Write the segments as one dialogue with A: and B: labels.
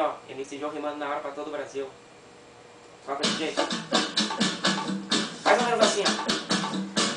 A: ó, MC João rimando na hora pra todo o Brasil. Toca de jeito. Mais ou menos assim, ó.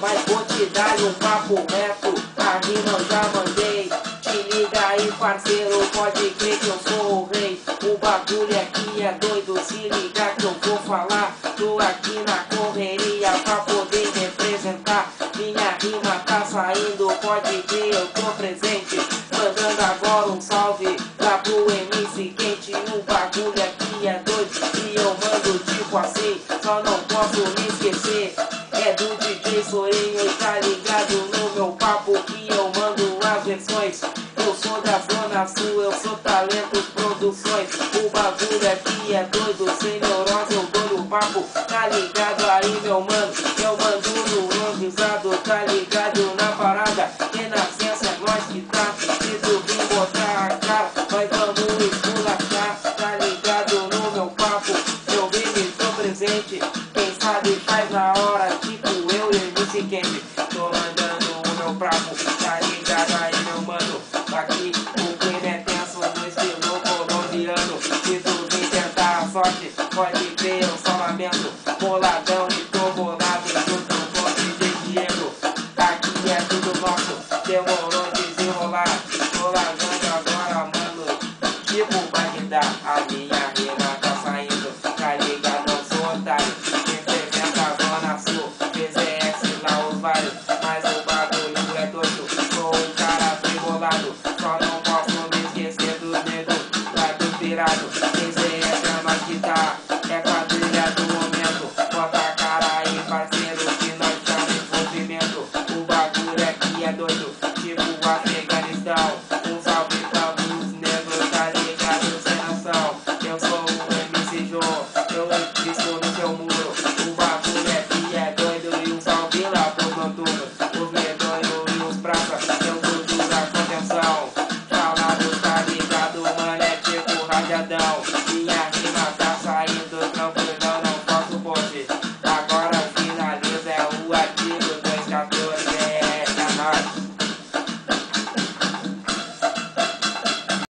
A: Mas vou te dar um papo reto, a rima eu já mandei. Te liga aí, parceiro, pode crer que eu sou o rei. O bagulho aqui é doido, se liga que eu vou falar. Tô aqui na correria pra poder representar. Minha rima tá saindo, pode crer, eu tô presente. Mandando agora um salve lá pro MC Quente. O bagulho aqui é doido e eu mando tipo assim, só não posso me esquecer. É do DJ Sorinho e tá ligado no meu papo que eu mando as versões. Eu sou da Zona Sul, eu sou Talentos Produções. O bagulho aqui é doido, sem neurose eu dou no papo. Tá ligado aí meu mano, eu mando no avisado. Tá ligado na parada, e na ciência é nós que tá. Se tu vir botar a cara, nós vamos esculachar. Tá ligado no meu papo, eu vim e tô presente. Quem sabe faz na hora, tipo eu e o MC Quente. Tô mandando o meu papo, tá ligado aí meu mano. Aqui o clima é tenso no estilo colombiano. Se tu vir tentar a sorte, pode crer, eu só lamento. Boladão e tô bolado junto com o DJ Diego. Aqui é tudo nosso, demorou desenrolar. Tô largando agora, mano, tipo Bagdá. A minha rima tá saindo, tá ligado, não sou otário. Representa a Zona Sul, PZS lá os vários. Mas o bagulho é doido, sou um cara tribulado. Só não posso me esquecer dos negros lá do pirado. PZS é nós que tá, é quadrilha do momento. Bota a cara aí, parceiro, que nós estamos em movimento. O bagulho aqui é doido, tipo Afeganistão. Um salve pra os negros, tá ligado, sem noção. Eu sou o MC João, eu estou no seu muro. O bagulho aqui é doido e um salve lá pros noturnos. Os medonhos e os praças, eu curto da contenção. Falado, tá ligado, mano, é tipo rajadão. Minha